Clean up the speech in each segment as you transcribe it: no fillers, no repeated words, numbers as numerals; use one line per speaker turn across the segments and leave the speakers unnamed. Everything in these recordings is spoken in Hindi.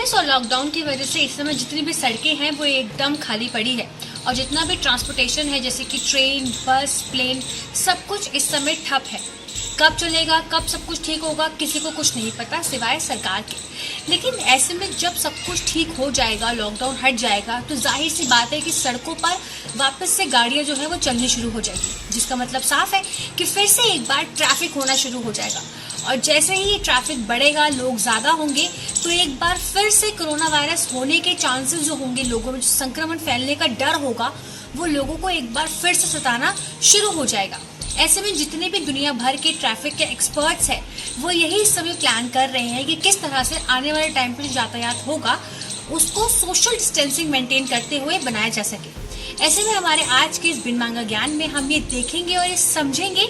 फिटनेस और लॉकडाउन की वजह से इस समय जितनी भी सड़कें हैं वो एकदम खाली पड़ी है और जितना भी ट्रांसपोर्टेशन है जैसे कि ट्रेन, बस, प्लेन, सब कुछ इस समय ठप है। कब चलेगा, कब सब कुछ ठीक होगा, किसी को कुछ नहीं पता सिवाय सरकार के। लेकिन ऐसे में जब सब कुछ ठीक हो जाएगा, लॉकडाउन हट जाएगा, तो जाहिर सी बात है कि सड़कों पर वापस से गाड़ियां जो है वो चलनी शुरू हो जाएगी, जिसका मतलब साफ है कि फिर से एक बार ट्रैफिक होना शुरू हो जाएगा। और जैसे ही ये ट्रैफिक बढ़ेगा, लोग ज्यादा होंगे, तो एक बार फिर से कोरोना वायरस होने के चांसेस जो होंगे, लोगों में जो संक्रमण फैलने का डर होगा, वो लोगों को एक बार फिर से सताना शुरू हो जाएगा। ऐसे में जितने भी दुनिया भर के ट्रैफिक के एक्सपर्ट्स हैं, वो यही इस समय प्लान कर रहे हैं कि किस तरह से आने वाले टाइम पर यातायात होगा उसको सोशल डिस्टेंसिंग मेंटेन करते हुए बनाया जा सके। ऐसे में हमारे आज के इस बिन मांगा ज्ञान में हम ये देखेंगे और ये समझेंगे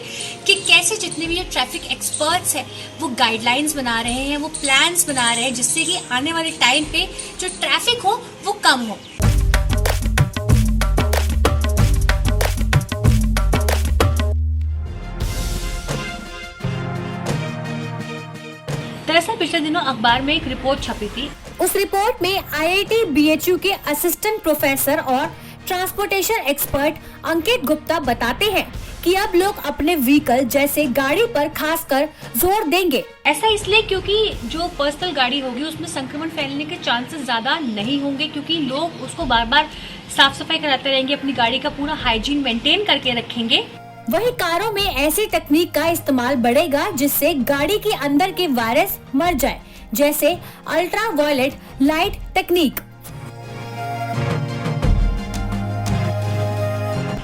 कि कैसे जितने भी ये ट्रैफिक एक्सपर्ट्स हैं वो गाइडलाइंस बना रहे हैं, वो प्लान्स बना रहे हैं, जिससे कि आने वाले टाइम पे जो ट्रैफिक हो वो कम हो। दरअसल पिछले दिनों अखबार में एक रिपोर्ट छपी थी।
उस रिपोर्ट में IIT BHU के असिस्टेंट प्रोफेसर और ट्रांसपोर्टेशन एक्सपर्ट अंकित गुप्ता बताते हैं कि अब लोग अपने व्हीकल जैसे गाड़ी पर खासकर जोर देंगे।
ऐसा इसलिए क्योंकि जो पर्सनल गाड़ी होगी उसमें संक्रमण फैलने के चांसेस ज्यादा नहीं होंगे, क्योंकि लोग उसको बार बार साफ सफाई कराते रहेंगे, अपनी गाड़ी का पूरा हाइजीन मेंटेन करके रखेंगे।
वही कारों में ऐसी तकनीक का इस्तेमाल बढ़ेगा जिससे गाड़ी के अंदर के वायरस मर जाए, जैसे अल्ट्रा वायलेट लाइट तकनीक।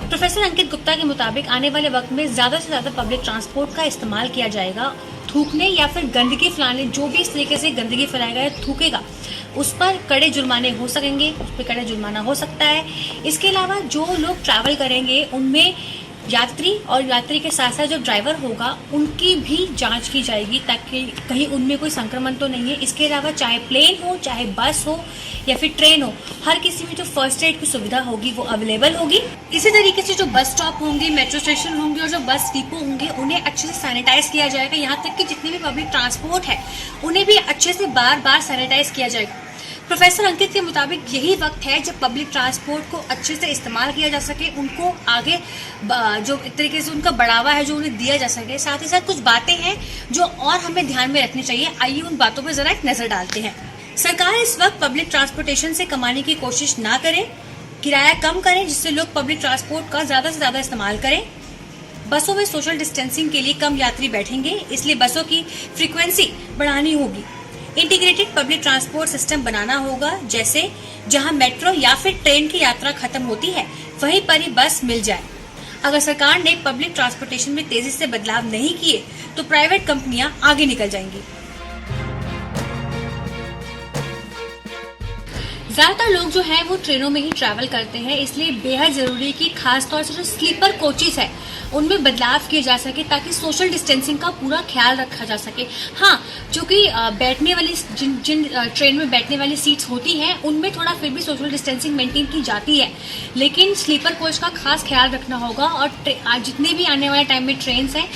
प्रोफेसर अंकित गुप्ता के मुताबिक आने वाले वक्त में ज्यादा से ज्यादा पब्लिक ट्रांसपोर्ट का इस्तेमाल किया जाएगा। थूकने या फिर गंदगी फैलाने, जो भी इस तरीके से गंदगी फैलाएगा या थूकेगा, उस पर कड़े जुर्माने हो सकेंगे, उस पर कड़े जुर्माना हो सकता है। इसके अलावा जो लोग ट्रैवल करेंगे उनमें यात्री और यात्री के साथ साथ जो ड्राइवर होगा उनकी भी जांच की जाएगी ताकि कहीं उनमें कोई संक्रमण तो नहीं है। इसके अलावा चाहे प्लेन हो, चाहे बस हो या फिर ट्रेन हो, हर किसी में जो फर्स्ट एड की सुविधा होगी वो अवेलेबल होगी। इसी तरीके से जो बस स्टॉप होंगे, मेट्रो स्टेशन होंगे और जो बस डिपो होंगे उन्हें अच्छे से सैनिटाइज किया जाएगा। यहाँ तक कि जितने भी पब्लिक ट्रांसपोर्ट है उन्हें भी अच्छे से बार बार सैनिटाइज किया जाएगा। प्रोफेसर अंकित के मुताबिक यही वक्त है जब पब्लिक ट्रांसपोर्ट को अच्छे से इस्तेमाल किया जा सके, उनको आगे जो एक तरीके से उनका बढ़ावा है जो उन्हें दिया जा सके। साथ ही साथ कुछ बातें हैं जो और हमें ध्यान में रखनी चाहिए। आइए उन बातों पर जरा एक नजर डालते हैं। सरकार इस वक्त पब्लिक ट्रांसपोर्टेशन से कमाने की कोशिश ना करे, किराया कम करें जिससे लोग पब्लिक ट्रांसपोर्ट का ज्यादा से ज्यादा इस्तेमाल करें। बसों में सोशल डिस्टेंसिंग के लिए कम यात्री बैठेंगे, इसलिए बसों की फ्रीक्वेंसी बढ़ानी होगी। इंटीग्रेटेड पब्लिक ट्रांसपोर्ट सिस्टम बनाना होगा, जैसे जहां मेट्रो या फिर ट्रेन की यात्रा खत्म होती है वहीं पर ही बस मिल जाए। अगर सरकार ने पब्लिक ट्रांसपोर्टेशन में तेजी से बदलाव नहीं किए तो प्राइवेट कंपनियां आगे निकल जाएंगी। ज्यादातर लोग जो है वो ट्रेनों में ही ट्रैवल करते हैं, इसलिए बेहद जरूरी है कि खासतौर से जो स्लीपर कोचेस है उनमें बदलाव किए जा सके ताकि सोशल डिस्टेंसिंग का पूरा ख्याल रखा जा सके। हाँ, जो कि बैठने वाली जिन ट्रेन में बैठने वाली सीट्स होती हैं उनमें थोड़ा फिर भी सोशल डिस्टेंसिंग मेंटेन की जाती है, लेकिन स्लीपर कोच का खास ख्याल रखना होगा। और जितने भी आने वाले टाइम में ट्रेन हैं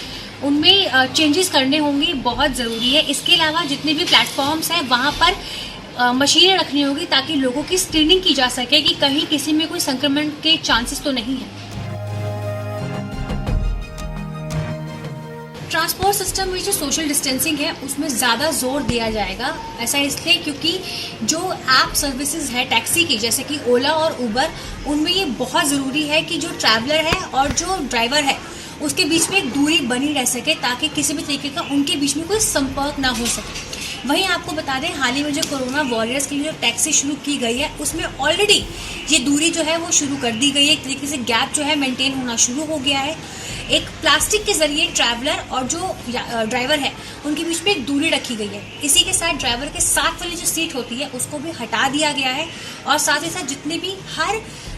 उनमें चेंजेस करने होंगे, बहुत जरूरी है। इसके अलावा जितने भी प्लेटफॉर्म्स हैं वहां पर मशीनें रखनी होगी ताकि लोगों की स्क्रीनिंग की जा सके कि कहीं किसी में कोई संक्रमण के चांसेस तो नहीं है। ट्रांसपोर्ट सिस्टम में जो सोशल डिस्टेंसिंग है उसमें ज़्यादा जोर दिया जाएगा। ऐसा इसलिए क्योंकि जो ऐप सर्विसेज है टैक्सी की, जैसे कि ओला और उबर, उनमें ये बहुत ज़रूरी है कि जो ट्रैवलर है और जो ड्राइवर है उसके बीच में एक दूरी बनी रह सके ताकि किसी भी तरीके का उनके बीच में कोई संपर्क ना हो सके। वहीं आपको बता दें, हाल ही में जो कोरोना वॉरियर्स के लिए जो टैक्सी शुरू की गई है उसमें ऑलरेडी ये दूरी जो है वो शुरू कर दी गई है। एक तरीके से गैप जो है मेंटेन होना शुरू हो गया है। एक प्लास्टिक के जरिए ट्रैवलर और जो ड्राइवर है उनके बीच में एक दूरी रखी गई है। इसी के साथ ड्राइवर के साथ वाली जो सीट होती है उसको भी हटा दिया गया है और साथ ही साथ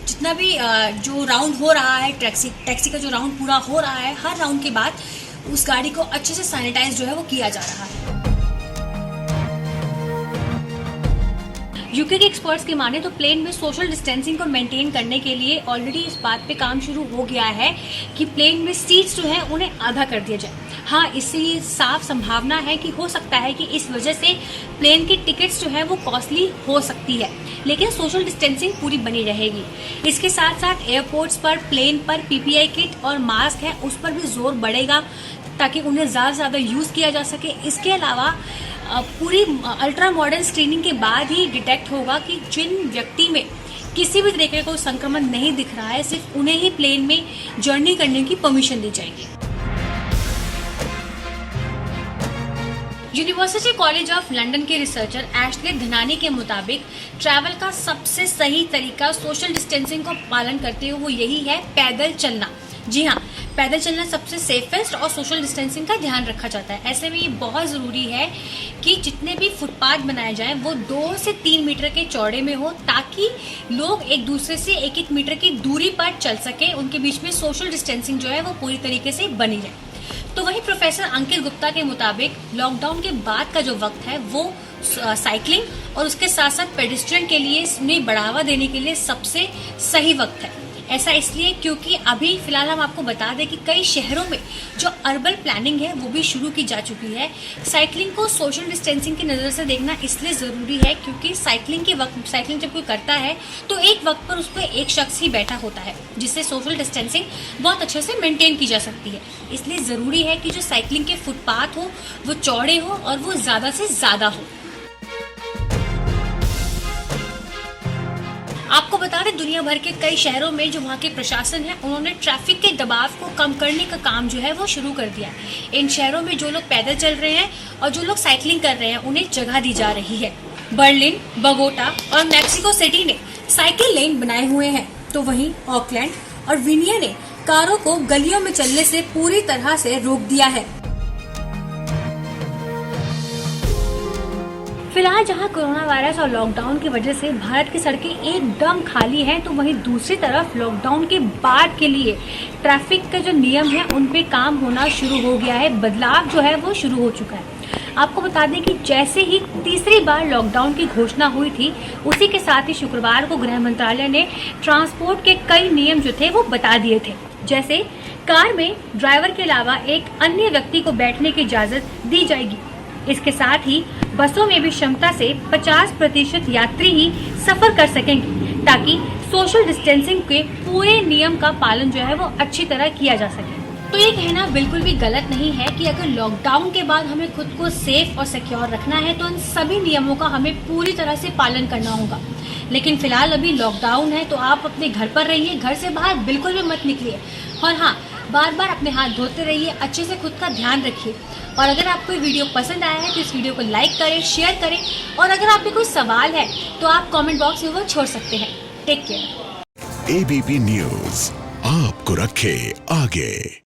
जितना भी जो राउंड हो रहा है, टैक्सी का जो राउंड पूरा हो रहा है, हर राउंड के बाद उस गाड़ी को अच्छे से सैनिटाइज जो है वो किया जा रहा है। यूके के एक्सपर्ट्स की माने तो प्लेन में सोशल डिस्टेंसिंग को मेंटेन करने के लिए ऑलरेडी इस बात पे काम शुरू हो गया है कि प्लेन में सीट्स जो है उन्हें आधा कर दिया जाए। हाँ, इससे साफ संभावना है कि हो सकता है कि इस वजह से प्लेन की टिकट्स जो है वो कॉस्टली हो सकती है, लेकिन सोशल डिस्टेंसिंग पूरी बनी रहेगी। इसके साथ साथ एयरपोर्ट्स पर, प्लेन पर पीपीई किट और मास्क है उस पर भी जोर बढ़ेगा ताकि उन्हें ज्यादा से ज्यादा यूज किया जा सके। इसके अलावा पूरी अल्ट्रा मॉडर्न स्क्रीनिंग के बाद ही डिटेक्ट होगा कि जिन व्यक्ति में किसी भी तरीके का संक्रमण नहीं दिख रहा है, सिर्फ उन्हें ही प्लेन में जर्नी करने की परमिशन दी जाएगी। यूनिवर्सिटी कॉलेज ऑफ लंदन के रिसर्चर एशले धनानी के मुताबिक ट्रैवल का सबसे सही तरीका सोशल डिस्टेंसिंग को पालन करते हुए वो यही है, पैदल चलना। जी हाँ, पैदल चलना सबसे सेफेस्ट और सोशल डिस्टेंसिंग का ध्यान रखा जाता है। ऐसे में ये बहुत जरूरी है कि जितने भी फुटपाथ बनाए जाएं वो 2 से 3 मीटर के चौड़े में हो ताकि लोग एक दूसरे से 1-1 मीटर की दूरी पर चल सके, उनके बीच में सोशल डिस्टेंसिंग जो है वो पूरी तरीके से बनी रहे। तो वहीं प्रोफेसर अंकित गुप्ता के मुताबिक लॉकडाउन के बाद का जो वक्त है वो साइकिलिंग और उसके साथ साथ पेडेस्ट्रियन के लिए इसमें बढ़ावा देने के लिए सबसे सही वक्त है। ऐसा इसलिए क्योंकि अभी फिलहाल हम आपको बता दें कि कई शहरों में जो अर्बन प्लानिंग है वो भी शुरू की जा चुकी है। साइकिलिंग को सोशल डिस्टेंसिंग की नज़र से देखना इसलिए ज़रूरी है क्योंकि साइकिलिंग जब कोई करता है तो एक वक्त पर उस पर एक शख्स ही बैठा होता है, जिससे सोशल डिस्टेंसिंग बहुत अच्छे से मेंटेन की जा सकती है। इसलिए ज़रूरी है कि जो साइकिलिंग के फुटपाथ हो वो चौड़े हो और वो ज़्यादा से ज़्यादा हो। आपको बता दें, दुनिया भर के कई शहरों में जो वहाँ के प्रशासन है उन्होंने ट्रैफिक के दबाव को कम करने का काम जो है वो शुरू कर दिया है। इन शहरों में जो लोग पैदल चल रहे हैं और जो लोग साइकिलिंग कर रहे हैं उन्हें जगह दी जा रही है। बर्लिन, बगोटा और मैक्सिको सिटी ने साइकिल लेन बनाए हुए हैं, तो वहीं ऑकलैंड और विनिया ने कारों को गलियों में चलने से पूरी तरह से रोक दिया है। फिलहाल जहां कोरोना वायरस और लॉकडाउन की वजह से भारत की सड़कें एकदम खाली हैं, तो वहीं दूसरी तरफ लॉकडाउन के बाद के लिए ट्रैफिक का जो नियम है उन पे काम होना शुरू हो गया है। बदलाव जो है वो शुरू हो चुका है। आपको बता दें कि जैसे ही तीसरी बार लॉकडाउन की घोषणा हुई थी उसी के साथ ही शुक्रवार को गृह मंत्रालय ने ट्रांसपोर्ट के कई नियम जो थे वो बता दिए थे। जैसे कार में ड्राइवर के अलावा एक अन्य व्यक्ति को बैठने की इजाजत दी जाएगी। इसके साथ ही बसों में भी क्षमता से 50% यात्री ही सफर कर सकेंगे ताकि सोशल डिस्टेंसिंग के पूरे नियम का पालन जो है वो अच्छी तरह किया जा सके। तो ये कहना बिल्कुल भी गलत नहीं है कि अगर लॉकडाउन के बाद हमें खुद को सेफ और सिक्योर रखना है तो इन सभी नियमों का हमें पूरी तरह से पालन करना होगा। लेकिन फिलहाल अभी लॉकडाउन है तो आप अपने घर पर रहिए, घर से बाहर बिल्कुल भी मत निकलिए। और हाँ, बार बार अपने हाथ धोते रहिए, अच्छे से खुद का ध्यान रखिए। और अगर आपको ये वीडियो पसंद आया है तो इस वीडियो को लाइक करें, शेयर करें और अगर आपके कोई सवाल है तो आप कमेंट बॉक्स में वो छोड़ सकते हैं। Take care.
ABP न्यूज आपको रखे आगे।